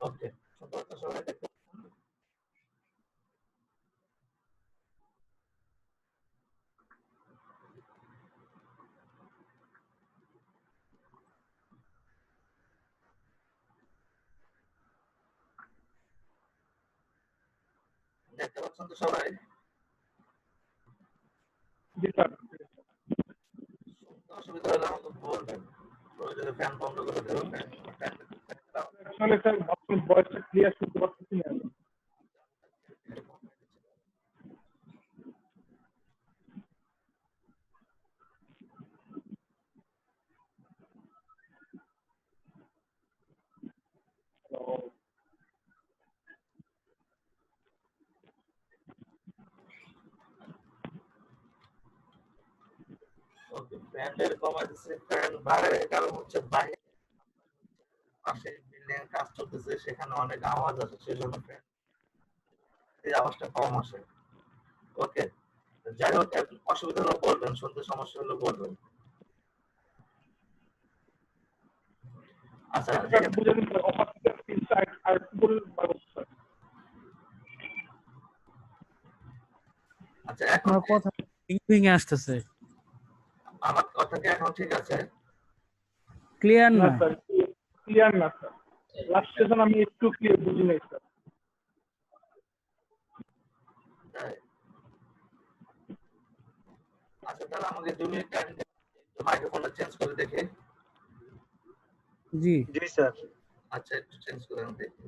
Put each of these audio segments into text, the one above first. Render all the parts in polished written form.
ওকে, সবাই দেখতে দেখতে পাচ্ছেন তো সবাই? জি স্যার। অসুবিধা হলে আমাকে বলবেন, প্রয়োজনে ফ্যান বন্ধ করে দেবেন। আসলে স্যার আপনার ভয়েসটা ক্লিয়ার শুনতে পাচ্ছি না। ওকে, ফ্যান বের কমাই দিচ্ছে, ফ্যান বাইরে, কারণ হচ্ছে বাইরে পাশে বিল্ডিং কাজ চলতেছে, সেখানে অনেক আওয়াজ আসে, সেই জন্য ফ্যান এই আওয়াজটা কম আসে। ওকে, যাই হোক, অসুবিধা হলে বলবেন, শুনতে সমস্যা হলে বলবেন। আচ্ছা, স্যার বুঝে দিন স্যার, অপারেটর তিনটা আর একটু বলে পারবো স্যার। আচ্ছা, এখন আপনার কথা ভেঙে আসতেছে, আমার কথা কি এখন ঠিক আছে? ক্লিয়ার না না। স্যার, ক্লিয়ার না স্যার, লাস্ট সেশন আমি একটু ক্লিয়ার বুঝি নাই স্যার। তাই? আচ্ছা, তাহলে আমাকে 2 মিনিট টাইম দিন, মাইক্রোফোনটা চেঞ্জ করে দেখি। জি জি স্যার। আচ্ছা, একটু চেঞ্জ করে আমি দেখি।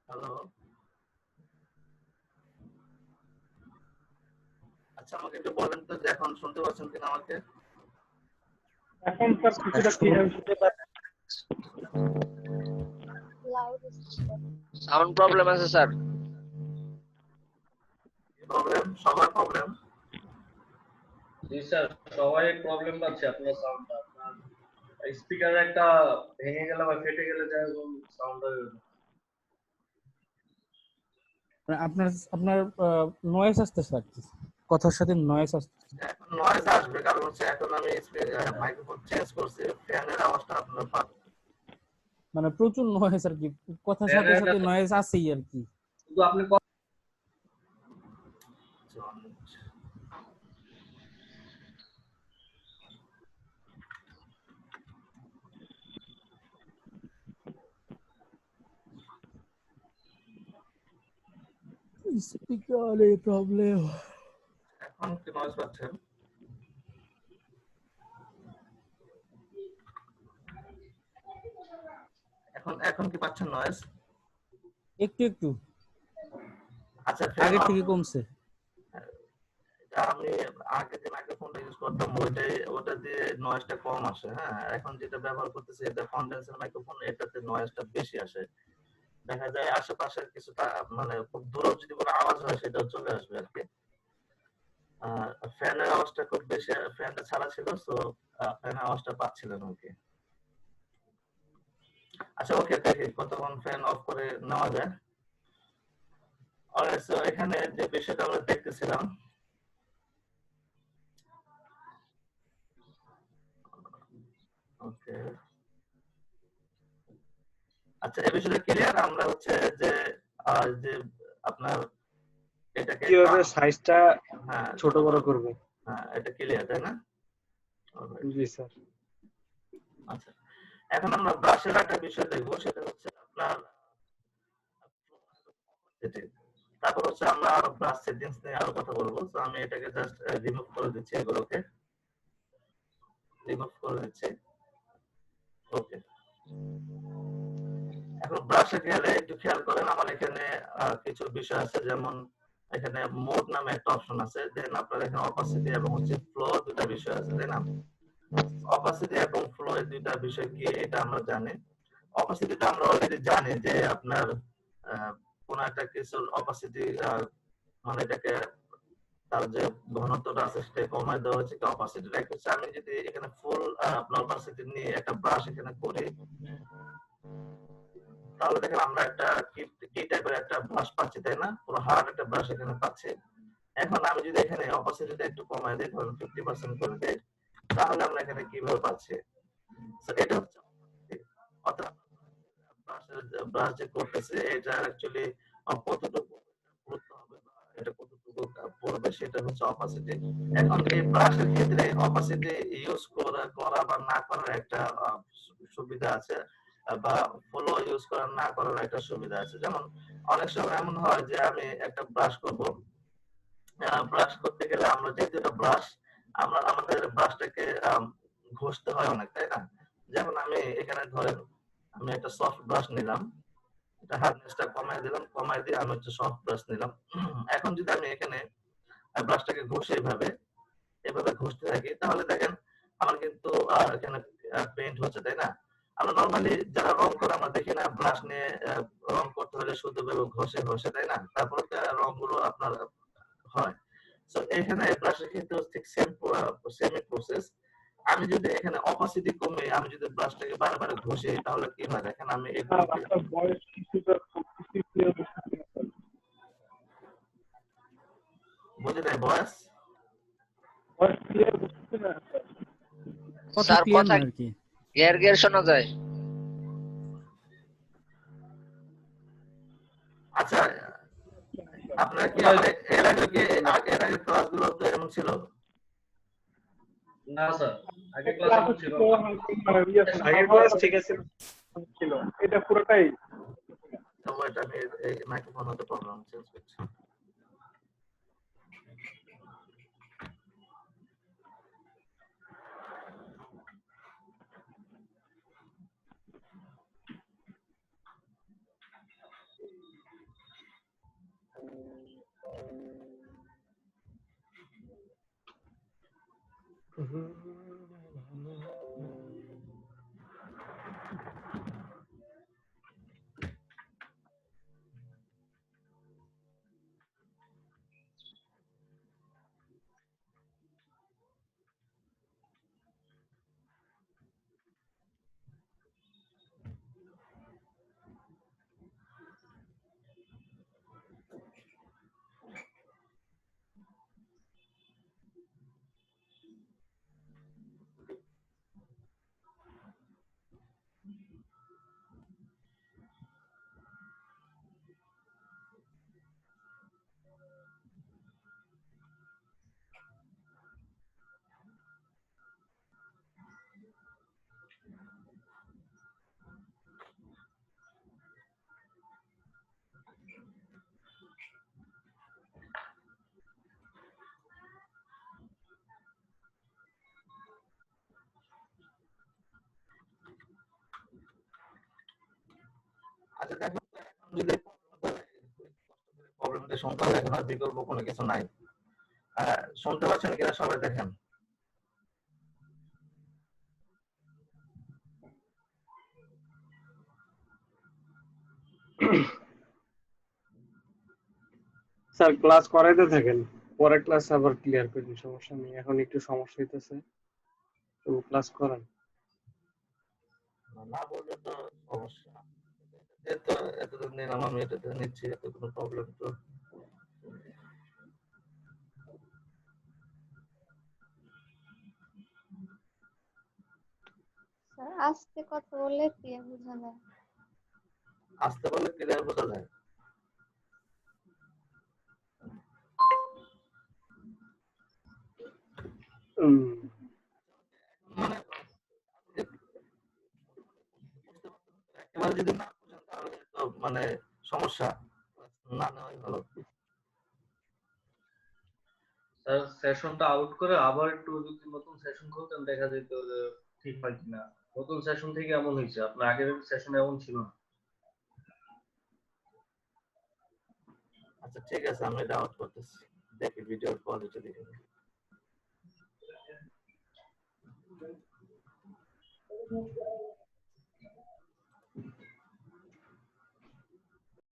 হ্যালো, আচ্ছা আমাকে একটু বলেন তো যে এখন শুনতে পাচ্ছেন কিনা আমাকে? এখন স্যার কিছুটা ক্লিয়ার শুনতে পাচ্ছি। সাউন্ড প্রবলেম আছে স্যার। প্রবলেম, সবার প্রবলেম। জি স্যার, সবাই প্রবলেম পাচ্ছে আপনার সাউন্ডটা। আপনার স্পিকার একটা ভেঙে গেলে বা ফেটে গেলে যেরকম সাউন্ড হয় ওরকম। আপনার আপনার নয়েজ আসতেছে আর কি, কথার সাথে নয়েজ আসতেছে। এখন নয়েজ আসবে, কারণ হচ্ছে এখন আমি মাইক্রোফোন চেঞ্জ করছি, ফ্যানের আওয়াজটা আপনার পাবেন। মানে প্রচুর নয়েজ আর কি, কথার সাথে সাথে নয়েজ আছেই আর কি। শুধু আপনি স্পিকারে প্রবলেম। এখন কি নয়েজ পাচ্ছেন? এখন এখন কি পাচ্ছেন নয়েজ? একটু একটু আচ্ছা, আগের থেকে কমছে। এটা আমি আগে যে মাইক্রোফোনটা ইউজ করতাম ওটা দিয়ে নয়েজটা কম আসে। হ্যাঁ, এখন যেটা ব্যবহার করতেছি এটা কনডেন্সার মাইক্রোফোন, এটাতে নয়েজটা বেশি আসে। দেখা যায় আশেপাশের কিছুটা মানে খুব দূরেও যদি কোনো আওয়াজ হয় সেটাও চলে আসবে আর কি। ফ্যানের আওয়াজটা খুব বেশি, ফ্যানটা ছাড়া ছিল, তো ফ্যানের আওয়াজটা পাচ্ছিলেন আর কি। আচ্ছা ওকে, দেখি কতক্ষণ ফ্যান অফ করে নেওয়া যায়। অলরাইট, সো এখানে যে বিষয়টা আমরা দেখতেছিলাম, ওকে আচ্ছা এই বিষয়টা ক্লিয়ার। আমরা হচ্ছে যে যে আপনার এটাকে কিভাবে সাইজটা হ্যাঁ ছোট বড় করব? হ্যাঁ, এটা ক্লিয়ার তাই না? Alright, জি স্যার। আচ্ছা এখন আমরা ব্রাশের একটা বিষয় দেখবো, সেটা হচ্ছে আপনার তারপর হচ্ছে আমরা আরো ব্রাশ সেটিংস নিয়ে আরো কথা বলবো। তো আমি এটাকে জাস্ট রিমুভ করে দিচ্ছি, এগুলোকে রিমুভ করে দিচ্ছি। ওকে, এখন ব্রাশে গেলে একটু খেয়াল করেন, আমার এখানে কিছু বিষয় আছে, যেমন এখানে মোড নামে একটা অপশন আছে, দেন আপনার এখানে অপাসিটি এবং হচ্ছে ফ্লো দুটা বিষয় আছে, তাই না? অপাসিটি এবং ফ্লো এই দুইটা বিষয় কি এটা আমরা জানি। অপাসিটিটা আমরা অলরেডি জানি যে আপনার কোন একটা কিছু অপাসিটি মানে এটাকে তার যে ঘনত্বটা আছে সেটা কমায় দেওয়া হচ্ছে অপাসিটিটা হচ্ছে। আমি যদি এখানে ফুল আপনার অপাসিটি নিয়ে একটা ব্রাশ এখানে করি, তাহলে দেখেন আমরা একটা কি টাইপের একটা ব্রাশ পাচ্ছি, তাই না? পুরো হার্ড একটা ব্রাশ এখানে পাচ্ছি। এখন আমি যদি এখানে অপাসিটিটা একটু কমায় দিই, ধরুন 50% করে দিই, তাহলে আমরা এখানে কিভাবে পাচ্ছি? এটা হচ্ছে অর্থাৎ ব্রাশ যে করতেছে এটা অ্যাকচুয়ালি কতটুকু গুরুত্ব হবে বা এটা কতটুকু পড়বে সেটা হচ্ছে অপাসিটি। এখন এই ব্রাশের ক্ষেত্রে অপাসিটি ইউজ করা বা না করার একটা সুবিধা আছে, বা ফলো ইউজ করা না করার একটা সুবিধা আছে। যেমন অনেক সময় এমন হয় যে আমি একটা ব্রাশ করব, ব্রাশ করতে গেলে আমরা যেহেতু এটা ব্রাশ, আমাদের ব্রাশটাকে ঘষতে হয় অনেক, তাই না? যেমন আমি এখানে ধরেন আমি একটা সফট ব্রাশ নিলাম, এটা হার্ডনেসটা কমায় দিলাম, কমায় দিয়ে আমি হচ্ছে সফট ব্রাশ নিলাম। এখন যদি আমি এখানে ব্রাশটাকে ঘষে এভাবে ঘষতে থাকি, তাহলে দেখেন আমার কিন্তু এখানে পেইন্ট হচ্ছে, তাই না? আমরা নরমালি যারা রং করে আমরা দেখি না, ব্রাশ নিয়ে রং করতে হলে শুধু ঘষে ঘষে, তাই না? তারপরে রংগুলো আপনার হয়। সো এখানে ব্রাশের ক্ষেত্রে ঠিক সেম প্রসেস। আমি যদি এখানে অপাসিটি কমে আমি যদি ব্রাশটাকে বারবার ঘষি, তাহলে কি হয় দেখেন আমি এগুলোকে আপনার ভয়েস কিছুটা ক্লিয়ার হচ্ছে না। বুঝে নেই বয়স। ভয়েস ক্লিয়ার হচ্ছে না স্যার। কথা স্যার ক্লিয়ার কথা না আর কি। গ্যার গ্যার শোনা যায়। আচ্ছা আপনার কি এর আগে কি এর আগে ক্লাসগুলো তো এমন ছিল? না স্যার, আগে ক্লাস ক্লাস এমন ছিল ছিল না। আগের ক্লাস ঠিক আছে। ছিল, এটা পুরোটাই তো ওয়েট আমি এই মাইক্রোফোন হতে প্রবলেম চেঞ্জ করছি। আচ্ছা দেখো তো, এখন যদি প্রবলেমটা শুনতে হবে, এখন আর বিকল্প কোনো কিছু নাই। শুনতে পাচ্ছেন কিনা সবাই দেখেন। স্যার ক্লাস করাইতে থাকেন, পরে ক্লাস আবার ক্লিয়ার করেন, সমস্যা নেই। এখন একটু সমস্যা হইতেছে, তো ক্লাস করেন। না বললে তো সমস্যা। যেহেতু এতদিন নিলাম আমি, এটাতে নিচ্ছি, এত কোনো প্রবলেম তো। স্যার আস্তে কথা বললে ক্লিয়ার বোঝা যায়। আসতে বললে ক্লিয়ার বোঝা যায়। মানে একেবারে যদি না বুঝেন তাহলে তো মানে সমস্যা, না নেওয়াই ভালো। স্যার সেশনটা আউট করে আবার একটু যদি নতুন সেশন খুলতেন দেখা যেত যে ঠিক হয় কিনা। নতুন সেশন থেকে এমন হয়েছে, আপনার আগের সেশনে এমন ছিল না। আচ্ছা ঠিক আছে, আমি এটা আউট করতেছি, দেখি ভিডিওর কোয়ালিটি দেখে।